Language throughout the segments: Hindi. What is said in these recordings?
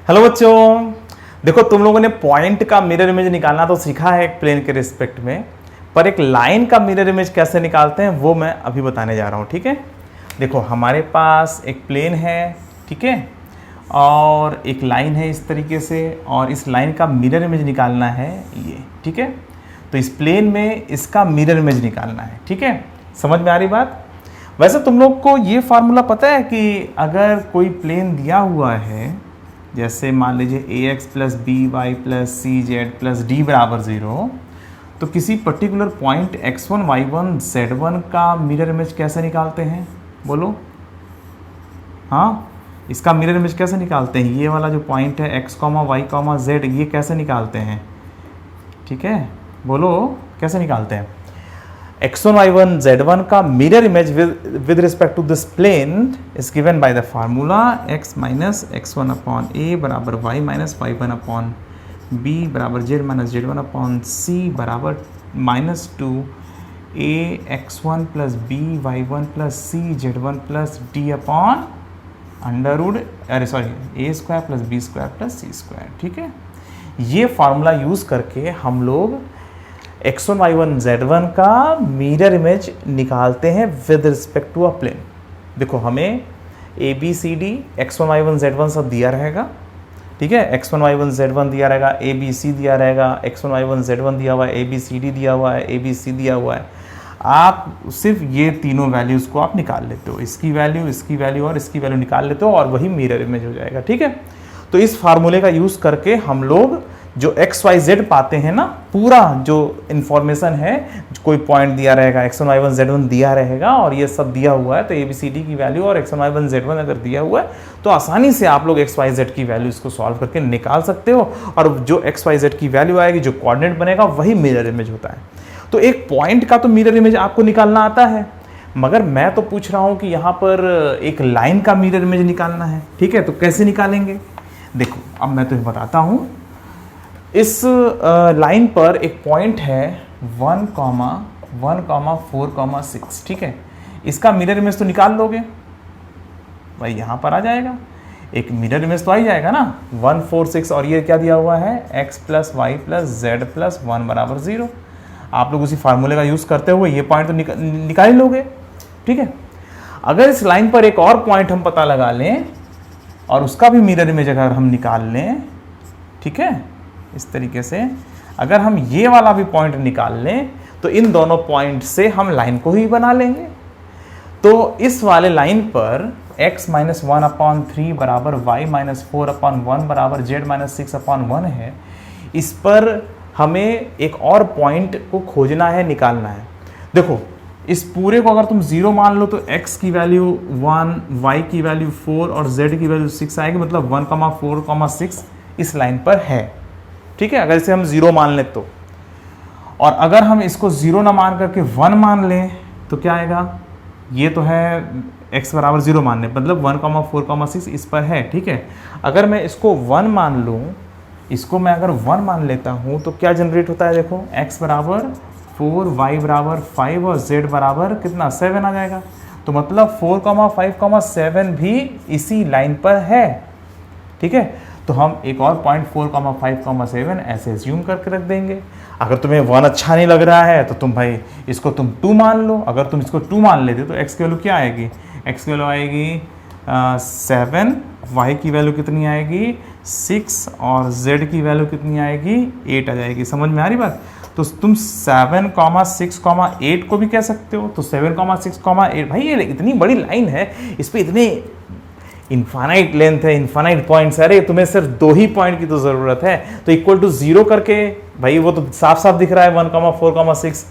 हेलो बच्चों, देखो तुम लोगों ने पॉइंट का मिरर इमेज निकालना तो सीखा है एक प्लेन के रिस्पेक्ट में, पर एक लाइन का मिरर इमेज कैसे निकालते हैं वो मैं अभी बताने जा रहा हूँ। ठीक है, देखो हमारे पास एक प्लेन है, ठीक है, और एक लाइन है इस तरीके से, और इस लाइन का मिरर इमेज निकालना है ये। ठीक है, तो इस प्लेन में इसका मिरर इमेज निकालना है। ठीक है, समझ में आ रही बात? वैसे तुम लोग को ये फार्मूला पता है कि अगर कोई प्लेन दिया हुआ है, जैसे मान लीजिए A X plus B Y plus C Z plus D बराबर 0, तो किसी particular point x1 y1 z1 का मिरर इमेज कैसे निकालते हैं? बोलो। हाँ, इसका मिरर इमेज कैसे निकालते हैं? ये वाला जो पॉइंट है x, y, z, ये कैसे निकालते हैं? ठीक है, बोलो कैसे निकालते हैं? x1 y1 z1 का mirror image with respect to this plane is given by the formula x minus x1 upon a बराबर y minus y1 upon b बराबर z minus z1 upon c बराबर minus 2 a x1 plus b y1 plus c z1 plus d upon under root a square plus b square plus c square. ठीक है, ये फार्मूला यूज़ करके हम लोग x1 y1 z1 का मिरर इमेज निकालते हैं with respect to a plane. देखो हमें A B C D x1 y1 z1 सब दिया रहेगा। ठीक है, x1 y1 z1 दिया रहेगा, ए बी सी दिया रहेगा, x1 y1 z1 दिया हुआ है, ए बी सी डी दिया हुआ है, ए बी सी दिया हुआ है। आप सिर्फ ये तीनों वैल्यूज़ को आप निकाल लेते हो, इसकी वैल्यू और इसकी वैल्यू निकाल लेते हो और वही मिरर इमेज हो जाएगा। ठीक है, तो इस फार्मूले का यूज़ करके हम लोग जो एक्स वाई जेड पाते हैं ना, पूरा जो इन्फॉर्मेशन है, कोई पॉइंट दिया रहेगा, x1 y1 z1 दिया रहेगा और ये सब दिया हुआ है, तो ABCD की वैल्यू और x1 y1 z1 अगर दिया हुआ है तो आसानी से आप लोग x y z की वैल्यू इसको सॉल्व करके निकाल सकते हो, और जो x y z की वैल्यू आएगी, जो कोऑर्डिनेट बनेगा, वही मिरर इमेज होता है। तो एक पॉइंट का तो मिरर इमेज आपको निकालना आता है, मगर मैं तो पूछ रहा हूँ कि यहाँ पर एक लाइन का मिरर इमेज निकालना है। ठीक है, तो कैसे निकालेंगे? देखो अब मैं तुम्हें बताता हूँ। इस लाइन पर एक पॉइंट है 1, 4, 6। ठीक है, इसका मिरर इमेज तो निकाल लोगे भाई, यहाँ पर आ जाएगा, एक मिरर इमेज तो आ ही जाएगा ना, 1, 4, 6, और ये क्या दिया हुआ है, x plus y plus z plus 1 बराबर 0। आप लोग उसी फार्मूले का यूज़ करते हुए ये पॉइंट तो निकाल ही लोगे। ठीक है, अगर इस लाइन पर एक और पॉइंट हम पता लगा लें और उसका भी मिरर इमेज अगर हम निकाल लें, ठीक है, इस तरीके से अगर हम ये वाला भी पॉइंट निकाल लें तो इन दोनों पॉइंट से हम लाइन को ही बना लेंगे। तो इस वाले लाइन पर x माइनस 1 अपॉन 3 बराबर y माइनस 4 अपॉन 1 बराबर z माइनस 6 अपॉन 1 है। इस पर हमें एक और पॉइंट को खोजना है, निकालना है। देखो इस पूरे को अगर तुम 0 मान लो तो x की वैल्यू 1, y की वैल्यू 4 और z की वैल्यू 6 आएगी, मतलब 1, 4, 6 इस लाइन पर है। ठीक है, अगर इसे हम 0 मान लें तो, और अगर हम इसको 0 ना मान करके 1 मान लें तो क्या आएगा, ये तो है x बराबर 0 मान लें, मतलब 1, 4, 6 इस पर है। ठीक है, अगर मैं इसको 1 मान लूँ, इसको मैं अगर 1 मान लेता हूँ तो क्या जनरेट होता है, देखो x बराबर 4, y बराबर 5 और z बराबर कितना 7 आ जाएगा। तो मतलब 4, 5, 7 भी इसी लाइन पर है। ठीक है, तो हम एक और पॉइंट 4, 5, 7 ऐसे एज्यूम करके रख देंगे। अगर तुम्हें 1 अच्छा नहीं लग रहा है तो तुम भाई इसको तुम 2 मान लो। अगर तुम इसको 2 मान लेते तो x की वैल्यू क्या आएगी, x की वैल्यू आएगी 7, y की वैल्यू कितनी आएगी 6 और z की वैल्यू कितनी आएगी 8 आ जाएगी। समझ में आ रही बात? तो तुम 7, 6, 8 को भी कह सकते हो। तो 7, 6, 8, भाई ये इतनी बड़ी लाइन है, इस पर इतने इन्फानाइट लेंथ है, इन्फानाइट पॉइंट्स, अरे तुम्हें सिर्फ 2 ही पॉइंट की तो ज़रूरत है। तो इक्वल टू 0 करके, भाई वो तो साफ साफ दिख रहा है 1, 4, 6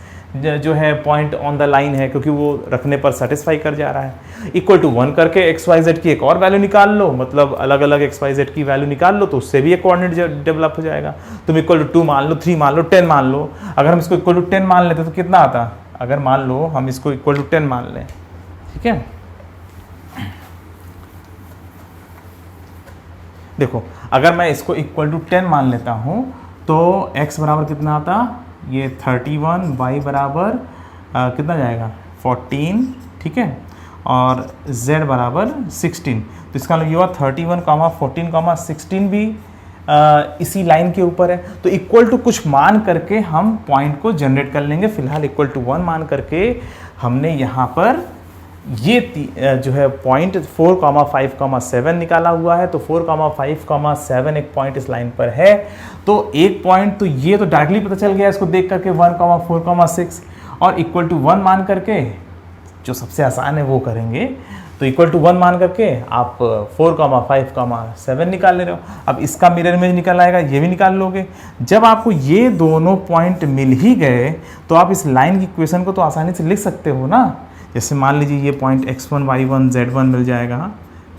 जो है पॉइंट ऑन द लाइन है, क्योंकि वो रखने पर सेटिस्फाई कर जा रहा है। इक्वल टू 1 करके एक्स वाई जेड की एक और वैल्यू निकाल लो, मतलब अलग अलग एक्स वाई जेड की वैल्यू निकाल लो, तो उससे भी एक कोऑर्डिनेट डेवलप हो जाएगा। तुम इक्वल टू 2 मान लो, 3 मान लो, 10 मान लो। अगर हम इसको इक्वल टू 10 मान लेते तो कितना आता, अगर मान लो हम इसको इक्वल टू 10 मान लें, ठीक है, देखो अगर मैं इसको इक्वल टू 10 मान लेता हूँ तो x बराबर कितना आता, ये 31, y बराबर कितना जाएगा 14, ठीक है, और z बराबर 16। तो इसका मतलब ये हुआ 31, 14, 16 भी इसी लाइन के ऊपर है। तो इक्वल टू कुछ मान करके हम पॉइंट को जनरेट कर लेंगे। फिलहाल इक्वल टू 1 मान करके हमने यहाँ पर ये जो है पॉइंट 4, 5, 7 निकाला हुआ है। तो 4, 5, 7 एक पॉइंट इस लाइन पर है। तो एक पॉइंट तो ये तो डायरेक्टली पता चल गया इसको देख करके 1, 4, 6 और इक्वल टू 1 मान करके जो सबसे आसान है वो करेंगे। तो इक्वल टू 1 मान करके आप 4, 5, 7 निकाल ले रहे हो। अब इसका मिरर इमेज निकल आएगा, ये भी निकाल लोगे। जब आपको ये दोनों पॉइंट मिल ही गए तो आप इस लाइन की इक्वेशन को तो आसानी से लिख सकते हो ना। जैसे मान लीजिए ये पॉइंट x1, y1, z1 मिल जाएगा,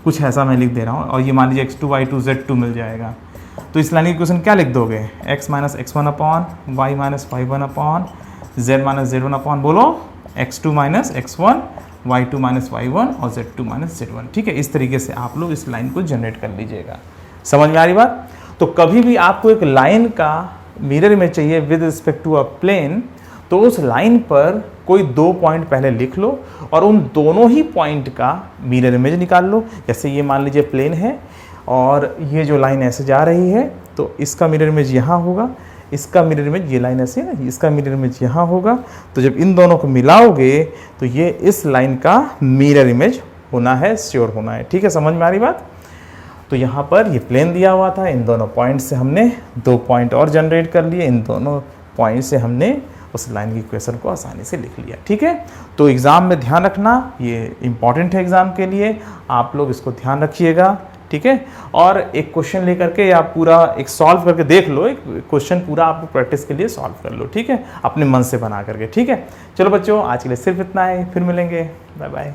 कुछ ऐसा मैं लिख दे रहा हूँ। और ये मान लीजिए x2, y2, z2 मिल जाएगा। तो इस लाइन की इक्वेशन क्या लिख दोगे? x - x1 upon y - y1 upon z - z1 upon बोलो x2 - x1, y2 - y1 और z2 - z1। ठीक है, इस तरीके से आप लोग इस लाइन को जनरेट कर लीजिएगा। समझ में आ रही बात? तो कभी भी आपको एक लाइन का मिरर इमेज चाहिए with respect to a plane, तो उस लाइन पर कोई 2 पॉइंट पहले लिख लो और उन दोनों ही पॉइंट का मिरर इमेज निकाल लो। जैसे ये मान लीजिए प्लेन है और ये जो लाइन ऐसे जा रही है, तो इसका मिरर इमेज यहाँ होगा, इसका मिरर इमेज, ये लाइन ऐसे है ना, इसका मिरर इमेज यहाँ होगा। तो जब इन दोनों को मिलाओगे तो ये इस लाइन का मिरर इमेज होना है, श्योर होना है। ठीक है, समझ में आ रही बात? तो यहाँ पर ये प्लेन दिया हुआ था, इन दोनों पॉइंट से हमने 2 पॉइंट और जनरेट कर लिए। इन दोनों पॉइंट से हमने उस लाइन की इक्वेशन को आसानी से लिख लिया। ठीक है, तो एग्ज़ाम में ध्यान रखना, ये इंपॉर्टेंट है एग्ज़ाम के लिए, आप लोग इसको ध्यान रखिएगा। ठीक है, और एक क्वेश्चन लेकर के आप पूरा एक सॉल्व करके देख लो, एक क्वेश्चन पूरा आपको प्रैक्टिस के लिए सॉल्व कर लो। ठीक है, अपने मन से बना करके। ठीक है, चलो बच्चों, आज के लिए सिर्फ इतना है, फिर मिलेंगे, बाय बाय।